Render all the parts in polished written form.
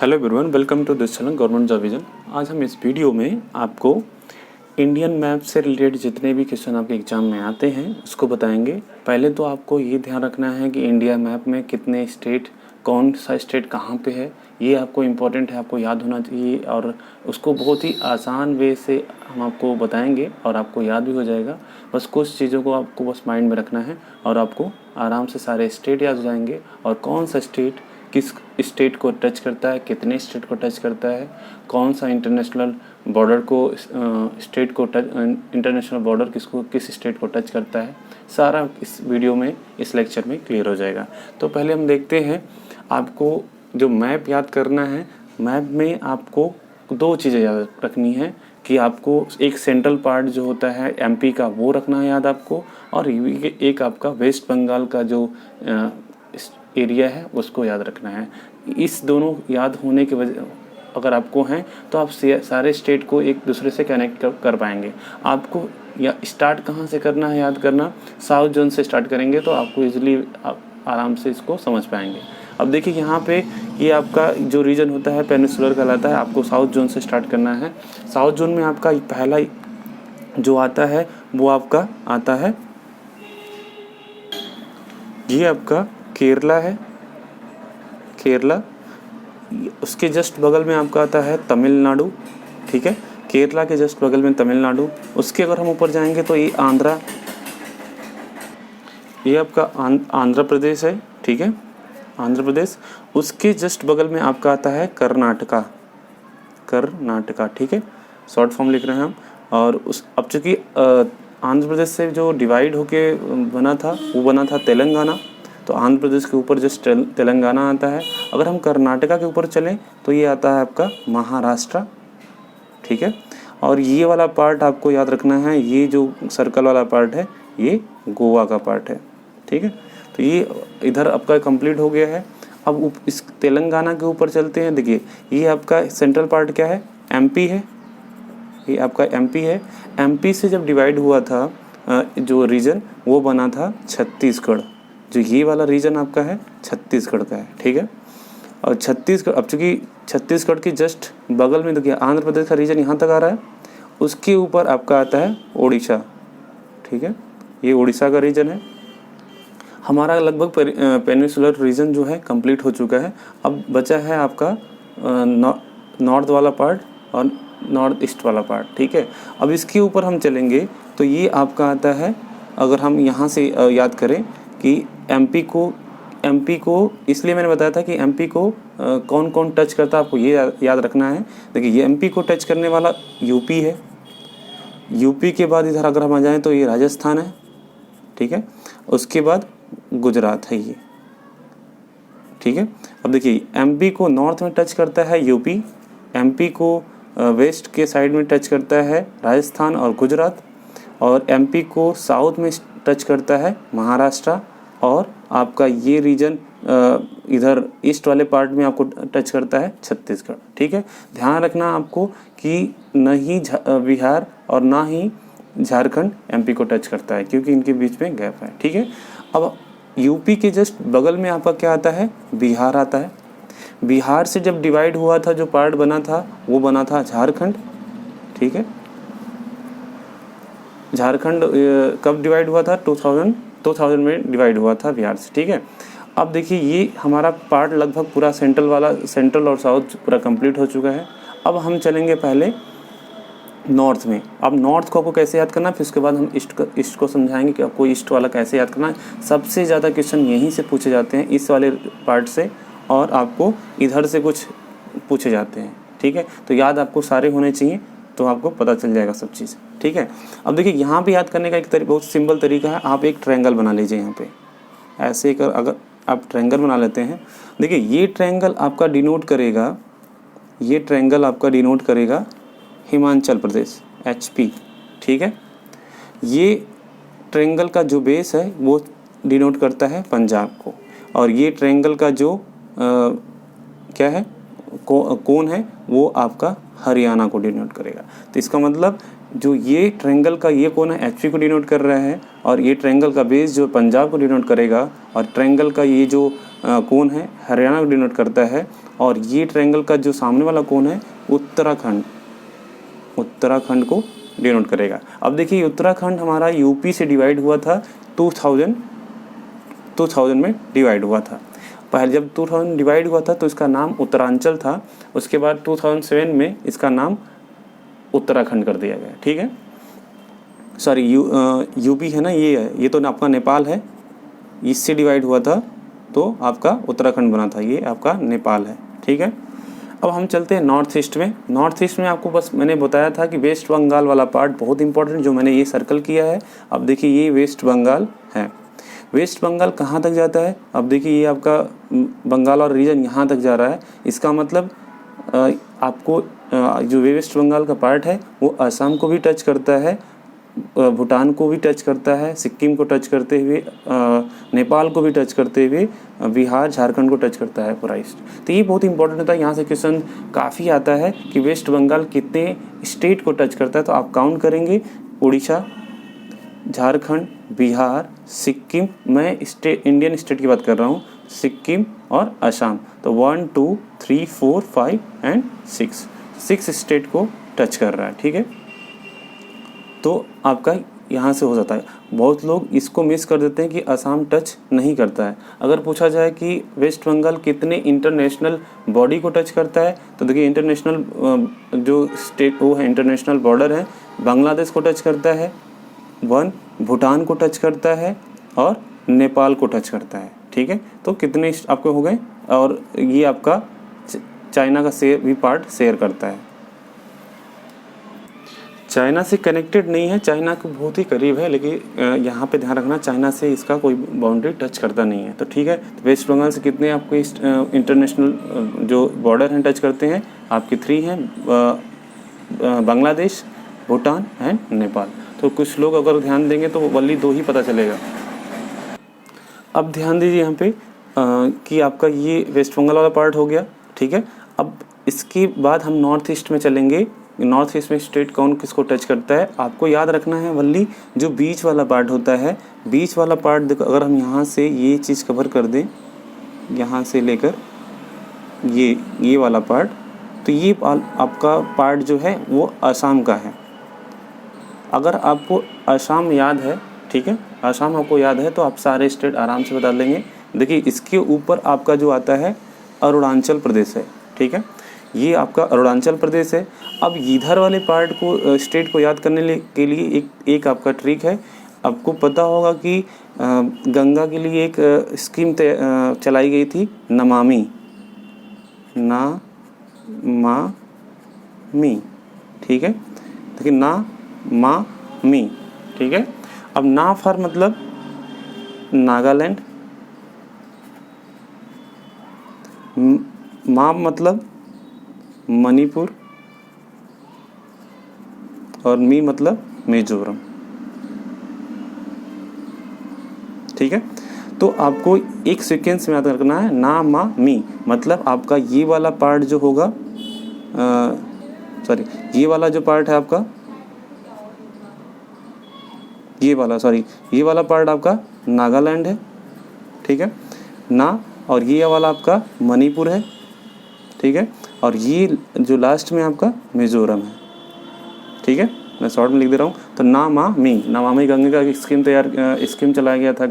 Hello everyone, welcome to this channel government job vision. आज हम इस वीडियो में आपको इंडियन मैप से रिलेटेड जितने भी क्वेश्चन आपके एग्जाम में आते हैं उसको बताएंगे। पहले तो आपको ये ध्यान रखना है कि इंडिया मैप में कितने स्टेट, कौन सा स्टेट कहाँ पे है, ये आपको इम्पोर्टेंट है, आपको याद होना चाहिए। और उसको बहुत ही आसान वे से हम आपको बताएंगे और आपको याद भी हो जाएगा। बस कुछ चीज़ों को आपको बस माइंड में रखना है और आपको आराम से सारे स्टेट याद हो जाएंगे और कौन सा स्टेट किस स्टेट को टच करता है, कितने स्टेट को टच करता है, कौन सा इंटरनेशनल बॉर्डर को स्टेट को टच, इंटरनेशनल बॉर्डर किस स्टेट को टच करता है, सारा इस वीडियो में, इस लेक्चर में क्लियर हो जाएगा। तो पहले हम देखते हैं, आपको जो मैप याद करना है, मैप में आपको दो चीज़ें याद रखनी है कि आपको एक सेंट्रल पार्ट जो होता है एमपी का वो रखना है याद आपको, और एक आपका वेस्ट बंगाल का जो एरिया है उसको याद रखना है। इस दोनों याद होने की वजह अगर आपको हैं तो आप सारे स्टेट को एक दूसरे से कनेक्ट कर पाएंगे। आपको या स्टार्ट कहाँ से करना है याद करना, साउथ जोन से स्टार्ट करेंगे तो आपको इजीली आप आराम से इसको समझ पाएंगे। अब देखिए यहाँ पे ये आपका जो रीजन होता है पेनिनसुलर कहलाता है, आपको साउथ जोन से स्टार्ट करना है। साउथ जोन में आपका पहला जो आता है वो आपका आता है, ये आपका केरला है, केरला। उसके जस्ट बगल में आपका आता है तमिलनाडु, ठीक है, केरला के जस्ट बगल में तमिलनाडु। उसके अगर हम ऊपर जाएंगे तो ये आंध्रा, ये आपका आंध्र प्रदेश है, ठीक है, आंध्र प्रदेश। उसके जस्ट बगल में आपका आता है कर्नाटका, कर्नाटका, ठीक है, शॉर्ट फॉर्म लिख रहे हैं हम। और उस अब चूँकि आंध्र प्रदेश से जो डिवाइड होके बना था वो बना था तेलंगाना, तो आंध्र प्रदेश के ऊपर जस्ट तेलंगाना आता है। अगर हम कर्नाटका के ऊपर चलें तो ये आता है आपका महाराष्ट्र, ठीक है। और ये वाला पार्ट आपको याद रखना है, ये जो सर्कल वाला पार्ट है ये गोवा का पार्ट है, ठीक है। तो ये इधर आपका कंप्लीट हो गया है। अब इस तेलंगाना के ऊपर चलते हैं। देखिए ये आपका सेंट्रल पार्ट क्या है, एमपी है, ये आपका एमपी है। एमपी से जब डिवाइड हुआ था जो रीजन वो बना था छत्तीसगढ़, जो ये वाला रीजन आपका है छत्तीसगढ़ का है, ठीक है। और छत्तीसगढ़, अब चूँकि छत्तीसगढ़ के जस्ट बगल में देखिए आंध्र प्रदेश का रीजन यहाँ तक आ रहा है, उसके ऊपर आपका आता है उड़ीसा, ठीक है, ये उड़ीसा का रीजन है। हमारा लगभग पेनिनसुलर रीजन जो है कंप्लीट हो चुका है। अब बचा है आपका नॉर्थ वाला पार्ट और नॉर्थ ईस्ट वाला पार्ट, ठीक है। अब इसके ऊपर हम चलेंगे तो ये आपका आता है, अगर हम यहाँ से याद करें कि एमपी को इसलिए मैंने बताया था कि एमपी को कौन कौन टच करता है, आपको ये याद रखना है। देखिए ये एमपी को टच करने वाला यूपी है, यूपी के बाद इधर अगर हम आ जाएँ तो ये राजस्थान है, ठीक है, उसके बाद गुजरात है ये, ठीक है। अब देखिए एमपी को नॉर्थ में टच करता है यूपी, एमपी को वेस्ट के साइड में टच करता है राजस्थान और गुजरात, और एमपी को साउथ में टच करता है महाराष्ट्र, और आपका ये रीजन इधर ईस्ट वाले पार्ट में आपको टच करता है छत्तीसगढ़, ठीक है। ध्यान रखना आपको कि न ही बिहार और ना ही झारखंड एमपी को टच करता है, क्योंकि इनके बीच में गैप है, ठीक है। अब यूपी के जस्ट बगल में आपका क्या आता है, बिहार आता है। बिहार से जब डिवाइड हुआ था जो पार्ट बना था वो बना था झारखंड, ठीक है। झारखंड कब डिवाइड हुआ था, 2000 में डिवाइड हुआ था बिहार से, ठीक है। अब देखिए ये हमारा पार्ट लगभग पूरा सेंट्रल और साउथ पूरा कंप्लीट हो चुका है। अब हम चलेंगे पहले नॉर्थ में। अब नॉर्थ को आपको कैसे याद करना है, फिर उसके बाद हम ईस्ट को समझाएंगे कि आपको ईस्ट वाला कैसे याद करना है। सबसे ज़्यादा क्वेश्चन यहीं से पूछे जाते हैं, इस वाले पार्ट से, और आपको इधर से कुछ पूछे जाते हैं, ठीक है। तो याद आपको सारे होने चाहिए, तो आपको पता चल जाएगा सब चीज़, ठीक है। अब देखिए यहाँ पे याद करने का एक बहुत सिंपल तरीका है, आप एक ट्रायंगल बना लीजिए यहाँ पे, ऐसे कर अगर आप ट्रायंगल बना लेते हैं। देखिए ये ट्रायंगल आपका डिनोट करेगा, ये ट्रायंगल आपका डिनोट करेगा हिमाचल प्रदेश, HP, ठीक है। ये ट्रायंगल का जो बेस है वो डिनोट करता है पंजाब को, और ये ट्रायंगल का जो क्या है कोन है वो आपका हरियाणा को डिनोट करेगा। तो इसका मतलब जो ये ट्रायंगल का ये कोन है HP को डिनोट कर रहा है, और ये ट्रायंगल का बेस जो पंजाब को डिनोट करेगा, और ट्रायंगल का ये जो कोन है हरियाणा को डिनोट करता है, और ये ट्रायंगल का जो सामने वाला कोण है उत्तराखंड, उत्तराखंड को डिनोट करेगा। अब देखिए उत्तराखंड हमारा यूपी से डिवाइड हुआ था 2000 में डिवाइड हुआ था। पहले जब 2000 डिवाइड हुआ था तो इसका नाम उत्तरांचल था, उसके बाद 2007 में इसका नाम उत्तराखंड कर दिया गया। ठीक है, सॉरी यूपी है ना, ये तो आपका नेपाल है, इससे डिवाइड हुआ था तो आपका उत्तराखंड बना था, ये आपका नेपाल है। ठीक है, अब हम चलते हैं नॉर्थ ईस्ट में। नॉर्थ ईस्ट में आपको बस मैंने बताया था कि वेस्ट बंगाल वाला पार्ट बहुत इंपॉर्टेंट, जो मैंने ये सर्कल किया है। अब देखिए ये वेस्ट बंगाल है। वेस्ट बंगाल कहाँ तक जाता है? अब देखिए ये आपका बंगाल और रीजन यहाँ तक जा रहा है। इसका मतलब आपको जो वेस्ट बंगाल का पार्ट है वो असम को भी टच करता है, भूटान को भी टच करता है, सिक्किम को टच करते हुए नेपाल को भी टच करते हुए बिहार झारखंड को टच करता है पूरा ईस्ट। तो ये बहुत इंपॉर्टेंट होता है, यहाँ से क्वेश्चन काफ़ी आता है कि वेस्ट बंगाल कितने स्टेट को टच करता है। तो आप काउंट करेंगे, उड़ीसा, झारखंड, बिहार, सिक्किम, मैं इंडियन स्टेट की बात कर रहा हूँ, सिक्किम और असम। तो 1 2 3 4 5 एंड 6 स्टेट को टच कर रहा है। ठीक है, तो आपका यहाँ से हो जाता है। बहुत लोग इसको मिस कर देते हैं कि असम टच नहीं करता है। अगर पूछा जाए कि वेस्ट बंगाल कितने इंटरनेशनल बॉडी को टच करता है, तो देखिए इंटरनेशनल जो स्टेट वो है, इंटरनेशनल बॉर्डर है, बांग्लादेश को टच करता है, 1 भूटान को टच करता है और नेपाल को टच करता है। ठीक है, तो कितने आपके हो गए, और ये आपका चाइना का शेयर भी पार्ट शेयर करता है। चाइना से कनेक्टेड नहीं है, चाइना के बहुत ही करीब है, लेकिन यहाँ पे ध्यान रखना चाइना से इसका कोई बाउंड्री टच करता नहीं है। तो ठीक है, तो वेस्ट बंगाल से कितने आपको इंटरनेशनल जो बॉर्डर हैं टच करते हैं? आपके 3 हैं, बांग्लादेश, भूटान एंड नेपाल। तो कुछ लोग अगर ध्यान देंगे तो वली 2 ही पता चलेगा। अब ध्यान दीजिए यहाँ पे कि आपका ये वेस्ट बंगाल वाला पार्ट हो गया। ठीक है, अब इसके बाद हम नॉर्थ ईस्ट में चलेंगे। नॉर्थ ईस्ट में स्टेट कौन किसको टच करता है? आपको याद रखना है वल्ली, जो बीच वाला पार्ट होता है, बीच वाला पार्ट देखो, अगर हम यहाँ से ये चीज़ कवर कर दें, यहाँ से लेकर ये वाला पार्ट, तो ये आपका पार्ट जो है वो असम का है। अगर आपको असम याद है, ठीक है, असम आपको याद है तो आप सारे स्टेट आराम से बता लेंगे। देखिए इसके ऊपर आपका जो आता है अरुणाचल प्रदेश है। ठीक है, ये आपका अरुणाचल प्रदेश है। अब इधर वाले पार्ट को स्टेट को याद करने के लिए एक आपका ट्रिक है। आपको पता होगा कि गंगा के लिए एक स्कीम चलाई गई थी, नमामि, ठीक है, देखिए नमामि। ठीक है, अब ना फॉर मतलब नागालैंड, मा मतलब मणिपुर और मी मतलब मिजोरम। ठीक है, तो आपको एक सीक्वेंस में याद रखना है, ना मा मी मतलब आपका ये वाला पार्ट जो होगा, सॉरी ये वाला जो पार्ट है आपका, ये वाला पार्ट आपका नागालैंड है। ठीक है, ना, और ये वाला आपका मणिपुर है। ठीक है, और ये जो लास्ट में आपका मिजोरम है। ठीक है, मैं शॉर्ट में लिख दे रहा हूँ। तो नमामि गंगा का स्कीम चलाया गया था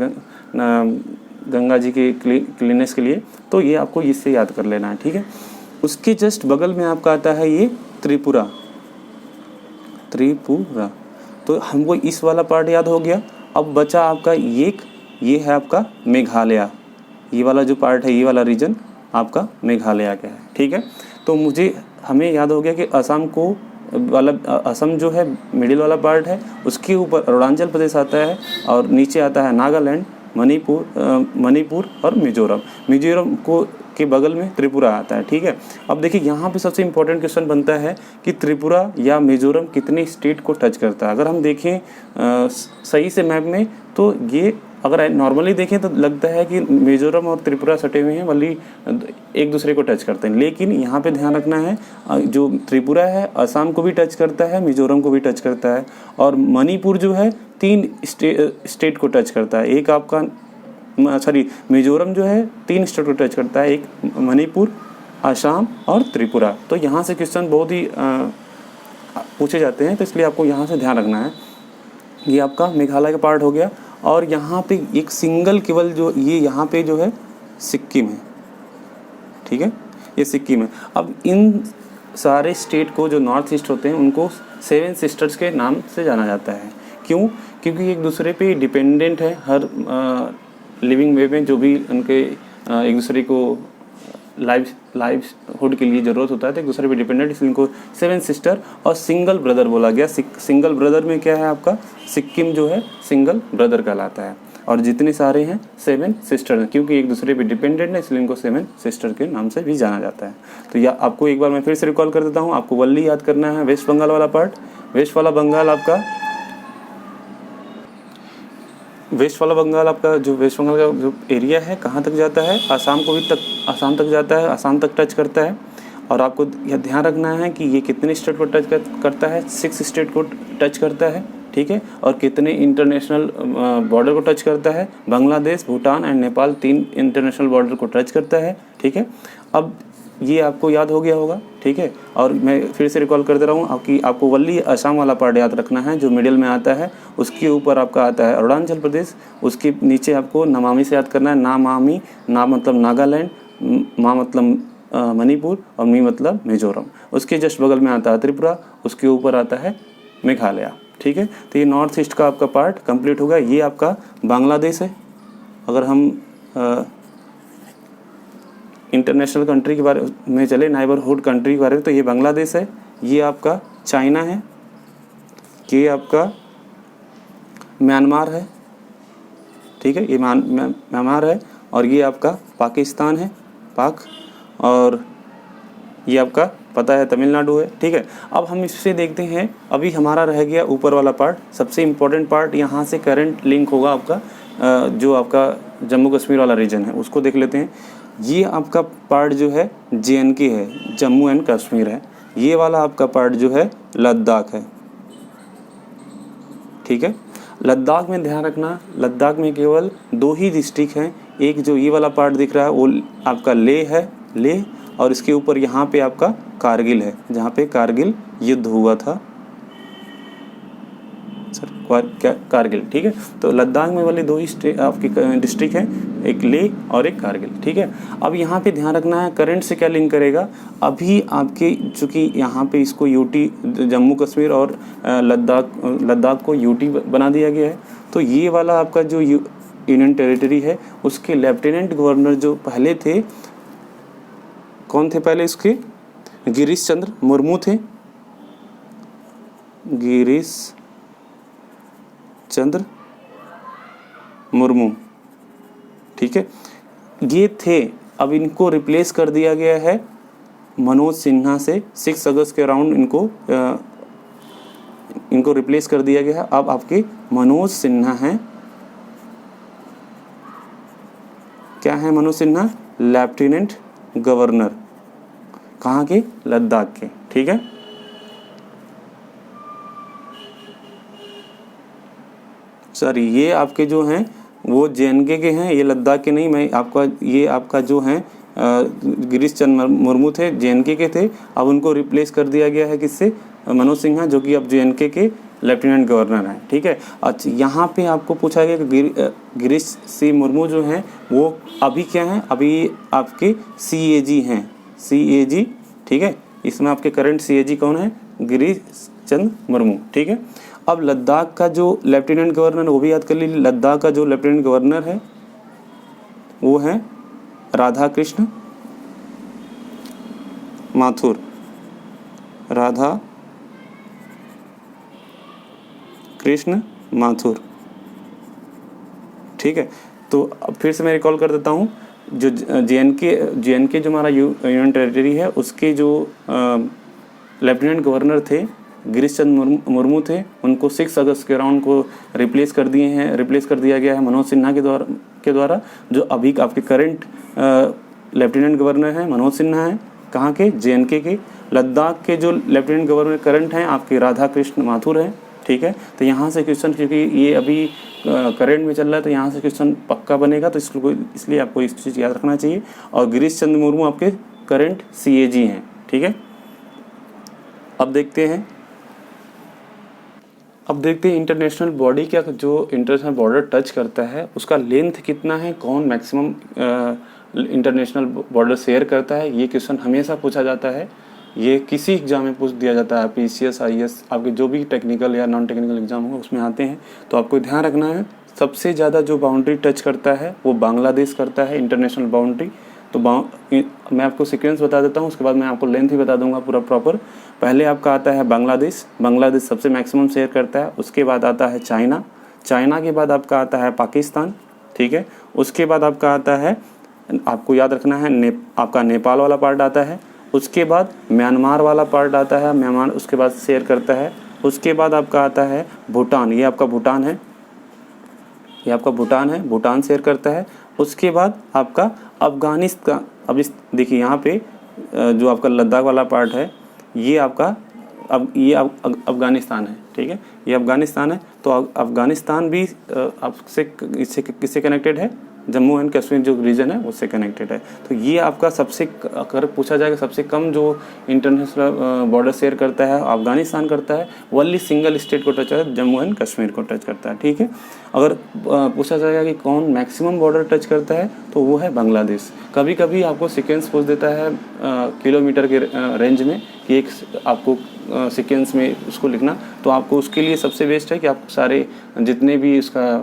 गंगा जी के क्लीनेस के लिए, तो ये आपको इससे याद कर लेना है। ठीक है, उसके जस्ट बगल में आपका आता है ये त्रिपुरा। तो हमको इस वाला पार्ट याद हो गया। अब बचा आपका ये है आपका मेघालय। ये वाला जो पार्ट है, ये वाला रीजन आपका मेघालय का है। ठीक है, तो हमें याद हो गया कि असम जो है मिडिल वाला पार्ट है, उसके ऊपर अरुणाचल प्रदेश आता है और नीचे आता है नागालैंड, मणिपुर और मिजोरम के बगल में त्रिपुरा आता है। ठीक है, अब देखिए यहाँ पे सबसे इम्पोर्टेंट क्वेश्चन बनता है कि त्रिपुरा या मिजोरम कितने स्टेट को टच करता है। अगर हम देखें सही से मैप में, तो ये अगर नॉर्मली देखें तो लगता है कि मिजोरम और त्रिपुरा सटे हुए हैं, वही एक दूसरे को टच करते हैं। लेकिन यहाँ पे ध्यान रखना है, जो त्रिपुरा है असम को भी टच करता है, मिजोरम को भी टच करता है, और मणिपुर जो है 3 स्टेट को टच करता है। एक आपका मिजोरम जो है 3 स्टेट को टच करता है, एक मणिपुर, असम और त्रिपुरा। तो यहाँ से क्वेश्चन बहुत ही पूछे जाते हैं, तो इसलिए आपको यहाँ से ध्यान रखना है। ये आपका मेघालय का पार्ट हो गया। और यहाँ पे एक सिंगल केवल जो ये यहाँ पे जो है सिक्किम है, ठीक है, ये सिक्किम है। अब इन सारे स्टेट को जो नॉर्थ ईस्ट होते हैं उनको 7 सिस्टर्स के नाम से जाना जाता है। क्यों? क्योंकि एक दूसरे पे डिपेंडेंट है, हर लिविंग वे में जो भी उनके एक दूसरे को लाइवहुड के लिए ज़रूरत होता है, तो एक दूसरे पे डिपेंडेंट, इसलिए इनको 7 सिस्टर और सिंगल ब्रदर बोला गया। सिंगल ब्रदर में क्या है आपका, सिक्किम जो है सिंगल ब्रदर कहलाता है। और जितने सारे हैं 7 सिस्टर हैं, क्योंकि एक दूसरे पे डिपेंडेंट है, इसलिए इनको 7 सिस्टर के नाम से भी जाना जाता है। तो या आपको एक बार मैं फिर से रिकॉल कर देता हूँ, आपको वल्ली याद करना है, वेस्ट बंगाल वाला पार्ट। वेस्ट वाला बंगाल आपका जो वेस्ट बंगाल का जो एरिया है कहाँ तक जाता है, आसाम तक जाता है, आसाम तक टच करता है। और आपको यह ध्यान रखना है कि ये कितने स्टेट को टच करता है, 6 स्टेट को टच करता है, ठीक है। और कितने इंटरनेशनल बॉर्डर को टच करता है, Bangladesh, Bhutan and Nepal 3 international border को टच करता है, ठीक है। अब ये आपको याद हो गया होगा, ठीक है। और मैं फिर से रिकॉल कर दे रहा हूँ कि आपको वल्ली असम वाला पार्ट याद रखना है जो मिडिल में आता है। उसके ऊपर आपका आता है अरुणाचल प्रदेश, उसके नीचे आपको नमामि से याद करना है। नामामी, ना मतलब नागालैंड, मा मतलब मणिपुर और मी मतलब मिजोरम। उसके जस्ट बगल में आता है त्रिपुरा, उसके ऊपर आता है मेघालय, ठीक है। तो ये नॉर्थ ईस्ट का आपका पार्ट कंप्लीट होगा। ये आपका बांग्लादेश है। अगर हम इंटरनेशनल कंट्री के बारे में चले, नाइबरहुड कंट्री के बारे में, तो ये बांग्लादेश है। ये आपका चाइना है, ये आपका म्यांमार है, ठीक है, ये म्यांमार है। और ये आपका पाकिस्तान है, पाक। और ये आपका पता है तमिलनाडु है, ठीक है। अब हम इससे देखते हैं, अभी हमारा रह गया ऊपर वाला पार्ट, सबसे इम्पोर्टेंट पार्ट। यहाँ से करंट लिंक होगा आपका जो आपका जम्मू कश्मीर वाला रीजन है, उसको देख लेते हैं। ये आपका पार्ट जो है JNK है, जम्मू एंड कश्मीर है। ये वाला आपका पार्ट जो है लद्दाख है, ठीक है। लद्दाख में ध्यान रखना, लद्दाख में केवल 2 ही डिस्ट्रिक्ट हैं। एक जो ये वाला पार्ट दिख रहा है वो आपका लेह है, लेह। और इसके ऊपर यहाँ पे आपका कारगिल है, जहाँ पे कारगिल युद्ध हुआ था, कारगिल, ठीक है। तो लद्दाख में वाले 2 ही आपकी डिस्ट्रिक्ट हैं, एक लेह और एक कारगिल, ठीक है। अब यहाँ पे ध्यान रखना है करंट से क्या लिंक करेगा। अभी आपके चूँकि यहाँ पे इसको यूटी, जम्मू कश्मीर और लद्दाख को यूटी बना दिया गया है, तो ये वाला आपका जो यूनियन टेरिटरी है उसके लेफ्टिनेंट गवर्नर जो पहले थे, कौन थे पहले इसके, गिरीश चंद्र मुर्मू थे, गिरीश चंद्र मुर्मू, ठीक है, ये थे। अब इनको रिप्लेस कर दिया गया है मनोज सिन्हा से। 6 अगस्त के अराउंड इनको रिप्लेस कर दिया गया है। अब आपके मनोज सिन्हा हैं, क्या है मनोज सिन्हा, लेफ्टिनेंट गवर्नर, कहाँ के, लद्दाख के, ठीक है। सर ये आपके जो हैं वो JNK के हैं, ये लद्दाख के नहीं। मैं आपका ये आपका जो हैं गिरीश चंद्र मुर्मू थे, JNK के थे। अब उनको रिप्लेस कर दिया गया है किससे, मनोज सिन्हा, जो कि अब JNK के लेफ्टिनेंट गवर्नर हैं, ठीक है। अच्छा, यहाँ पे आपको पूछा गया कि गिरीश सी मुर्मू जो हैं वो अभी क्या हैं, अभी आपके CAG हैं, CAG, ठीक है। इसमें आपके करंट CAG कौन है, गिरीश चंद्र मुर्मू, ठीक है। अब लद्दाख का जो लेफ्टिनेंट गवर्नर, वो भी याद कर लीजिए। लद्दाख का जो लेफ्टिनेंट गवर्नर है वो है राधा कृष्ण माथुर, राधा कृष्ण माथुर, ठीक है। तो अब फिर से मैं रिकॉल कर देता हूँ, जो JNK जो हमारा यूनियन टेरिटरी है उसके जो लेफ्टिनेंट गवर्नर थे गिरीश चंद्र मुर्मू थे, उनको 6 अगस्त के अराउंड को रिप्लेस कर दिया गया है मनोज सिन्हा के द्वारा। जो अभी आपके करंट लेफ्टिनेंट गवर्नर हैं मनोज सिन्हा हैं, कहाँ के, JNK के। लद्दाख के जो लेफ्टिनेंट गवर्नर करंट हैं आपके राधा कृष्ण माथुर हैं, ठीक है। तो यहाँ से क्वेश्चन, क्योंकि ये अभी करंट में चल रहा है, तो यहाँ से क्वेश्चन पक्का बनेगा, तो इसलिए आपको इस चीज़ याद रखना चाहिए। और गिरीश चंद्र मुर्मू आपके करंट CAG हैं, ठीक है। अब देखते हैं इंटरनेशनल बॉडी का जो इंटरनेशनल बॉर्डर टच करता है उसका लेंथ कितना है, कौन मैक्सिमम इंटरनेशनल बॉर्डर शेयर करता है। ये क्वेश्चन हमेशा पूछा जाता है, ये किसी एग्जाम में पूछ दिया जाता है, PCS IAS आपके जो भी टेक्निकल या नॉन टेक्निकल एग्जाम होगा उसमें आते हैं। तो आपको ध्यान रखना है सबसे ज़्यादा जो बाउंड्री टच करता है वो बांग्लादेश करता है इंटरनेशनल बाउंड्री। तो मैं आपको सीक्वेंस बता देता हूँ, उसके बाद मैं आपको लेंथ भी बता दूंगा पूरा प्रॉपर। पहले आपका आता है बांग्लादेश, बांग्लादेश सबसे मैक्सिमम शेयर करता है। उसके बाद आता है चाइना, चाइना के बाद आपका आता है पाकिस्तान, ठीक है। उसके बाद आपका आता है, आपको याद रखना है, आपका नेपाल वाला पार्ट आता है। उसके बाद म्यांमार वाला पार्ट आता है, म्यांमार उसके बाद शेयर करता है। उसके बाद आपका आता है भूटान, ये आपका भूटान है, ये आपका भूटान है, भूटान शेयर करता है। उसके बाद आपका अफ़गानिस्तान, अब इस देखिए यहाँ पे जो आपका लद्दाख वाला पार्ट है ये आपका ये अफ़गानिस्तान है, ठीक है, ये अफ़गानिस्तान है। तो अफ़गानिस्तान भी आपसे इससे किससे कनेक्टेड है, जम्मू एंड कश्मीर जो रीजन है उससे कनेक्टेड है। तो ये आपका सबसे, अगर पूछा जाएगा सबसे कम जो इंटरनेशनल बॉर्डर शेयर करता है अफ़गानिस्तान करता है, ओनली सिंगल स्टेट को टच है, जम्मू एंड कश्मीर को टच करता है, ठीक है। अगर पूछा जाएगा कि कौन मैक्सिमम बॉर्डर टच करता है तो वो है बांग्लादेश। कभी कभी आपको सीक्वेंस पूछ देता है किलोमीटर के रेंज में कि एक आपको सीक्वेंस में उसको लिखना, तो आपको उसके लिए सबसे बेस्ट है कि आप सारे जितने भी उसका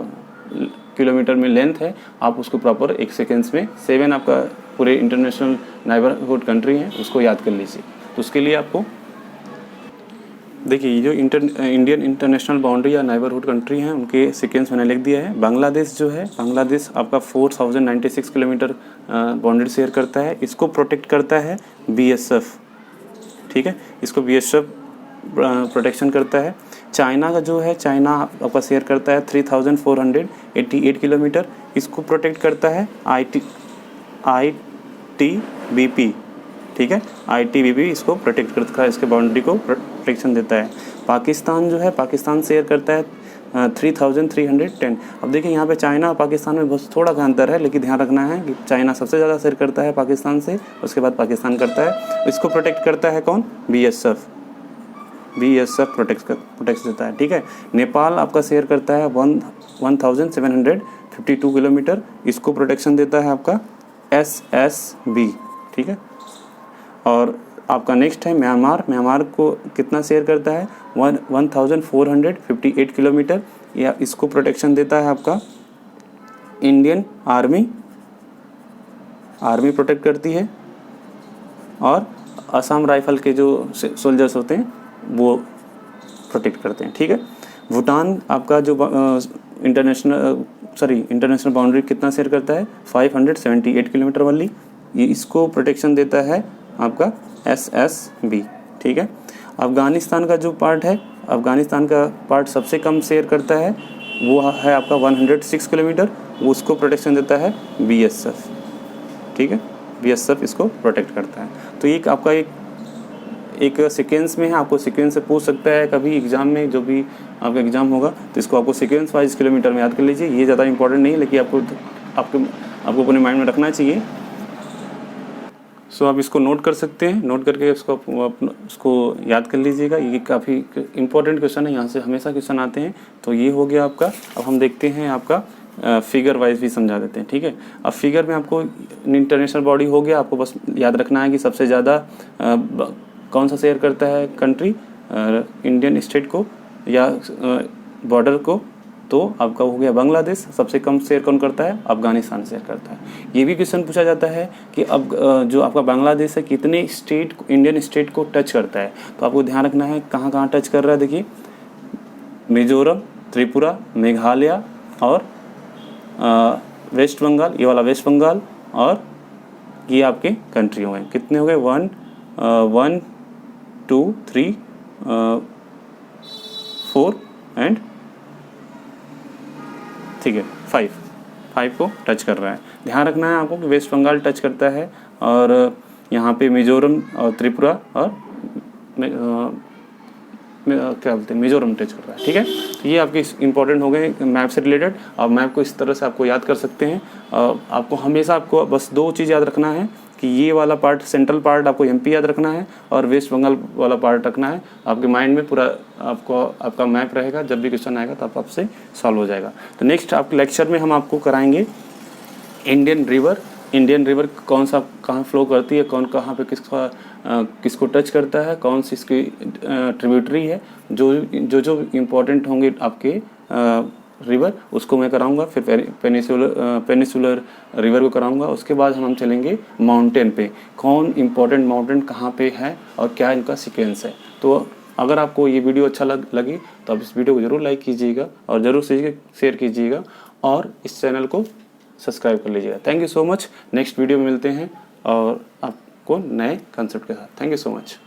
किलोमीटर में लेंथ है आप उसको प्रॉपर एक सेकेंड्स में 7 आपका पूरे इंटरनेशनल नेबरहुड कंट्री हैं उसको याद कर लीजिए। तो उसके लिए आपको देखिए ये जो इंडियन इंटरनेशनल बाउंड्री या नेबरहुड कंट्री हैं उनके सीक्वेंस मैंने लिख दिया है। बांग्लादेश जो है, बांग्लादेश आपका 4096 किलोमीटर बाउंड्री शेयर करता है, इसको प्रोटेक्ट करता है BSF, ठीक है, इसको BSF प्रोटेक्शन करता है। चाइना का जो है, चाइना आपका शेयर करता है 3488 किलोमीटर, इसको प्रोटेक्ट करता है ITBP, ठीक है, ITBP इसको प्रोटेक्ट करता है, इसके बाउंड्री को प्रोटेक्शन देता है। पाकिस्तान जो है, पाकिस्तान शेयर करता है 3310। अब देखिए यहाँ पे चाइना और पाकिस्तान में बहुत थोड़ा सा अंतर है, लेकिन ध्यान रखना है कि चाइना सबसे ज़्यादा शेयर करता है पाकिस्तान से, उसके बाद पाकिस्तान करता है। इसको प्रोटेक्ट करता है कौन, BSF प्रोटेक्ट देता है, ठीक है। नेपाल आपका शेयर करता है 1752 किलोमीटर, इसको प्रोटेक्शन देता है आपका SSB, ठीक है। और आपका नेक्स्ट है म्यांमार, म्यांमार को कितना शेयर करता है 1458 किलोमीटर, या इसको प्रोटेक्शन देता है आपका इंडियन आर्मी प्रोटेक्ट करती है, और असम राइफल के जो सोल्जर्स होते हैं वो प्रोटेक्ट करते हैं, ठीक है। भूटान आपका जो इंटरनेशनल बाउंड्री कितना शेयर करता है 578 किलोमीटर वाली, ये इसको प्रोटेक्शन देता है आपका SSB, ठीक है। अफ़गानिस्तान का जो पार्ट है, अफ़गानिस्तान का पार्ट सबसे कम शेयर करता है वो है आपका 106 किलोमीटर, उसको प्रोटेक्शन देता है BSF, ठीक है, BSF इसको प्रोटेक्ट करता है। तो एक आपका एक सीक्वेंस में है, आपको सीक्वेंस से पूछ सकता है कभी एग्जाम में, जो भी आपका एग्जाम होगा तो इसको आपको सीक्वेंस वाइज किलोमीटर में याद कर लीजिए। ये ज़्यादा इंपॉर्टेंट नहीं है, लेकिन आपको अपने माइंड में रखना चाहिए। सो आप इसको नोट कर सकते हैं, नोट करके उसको याद कर लीजिएगा। ये काफ़ी इंपॉर्टेंट क्वेश्चन है, यहाँ से हमेशा क्वेश्चन आते हैं। तो ये हो गया आपका। अब हम देखते हैं आपका फिगर वाइज भी समझा देते हैं, ठीक है। अब फिगर में आपको इंटरनेशनल बॉडी हो गया, आपको बस याद रखना है कि सबसे ज़्यादा कौन सा शेयर करता है कंट्री, इंडियन स्टेट को या बॉर्डर को, तो आपका हो गया बांग्लादेश। सबसे कम शेयर कौन करता है, अफ़गानिस्तान शेयर करता है। ये भी क्वेश्चन पूछा जाता है कि अब जो आपका बांग्लादेश है कितने स्टेट, इंडियन स्टेट को टच करता है। तो आपको ध्यान रखना है कहाँ कहाँ टच कर रहा है। देखिए मिजोरम, त्रिपुरा, मेघालय और वेस्ट बंगाल, ये वाला वेस्ट बंगाल, और ये आपके कंट्री हो गए। कितने हो गए, 1 2 3 4 एंड ठीक है 5 को टच कर रहा है। ध्यान रखना है आपको कि वेस्ट बंगाल टच करता है, और यहाँ पे मिजोरम और त्रिपुरा और क्या बोलते हैं मिजोरम टच कर रहा है, ठीक है। तो ये आपके इंपॉर्टेंट हो गए मैप से रिलेटेड। और मैप को इस तरह से आपको याद कर सकते हैं। आपको हमेशा आपको बस 2 चीज़ याद रखना है कि ये वाला पार्ट, सेंट्रल पार्ट आपको एमपी याद रखना है और वेस्ट बंगाल वाला पार्ट रखना है। आपके माइंड में पूरा आपका मैप रहेगा, जब भी क्वेश्चन आएगा तब आपसे सॉल्व हो जाएगा। तो नेक्स्ट आपके लेक्चर में हम आपको कराएंगे इंडियन रिवर कौन सा कहाँ फ्लो करती है, कौन कहाँ पे किसको टच करता है, कौन सी इसकी ट्रिब्यूटरी है, जो इम्पोर्टेंट होंगे आपके रिवर उसको मैं कराऊंगा। फिर पेनिसुलर रिवर को कराऊंगा। उसके बाद हम चलेंगे माउंटेन पे, कौन इम्पोर्टेंट माउंटेन कहाँ पे है और क्या इनका सीक्वेंस है। तो अगर आपको ये वीडियो अच्छा लगी तो आप इस वीडियो को ज़रूर लाइक कीजिएगा और ज़रूर शेयर कीजिएगा और इस चैनल को सब्सक्राइब कर लीजिएगा। Thank you so much. Next video में मिलते हैं और आपको नए कंसेप्ट के साथ। Thank you so much.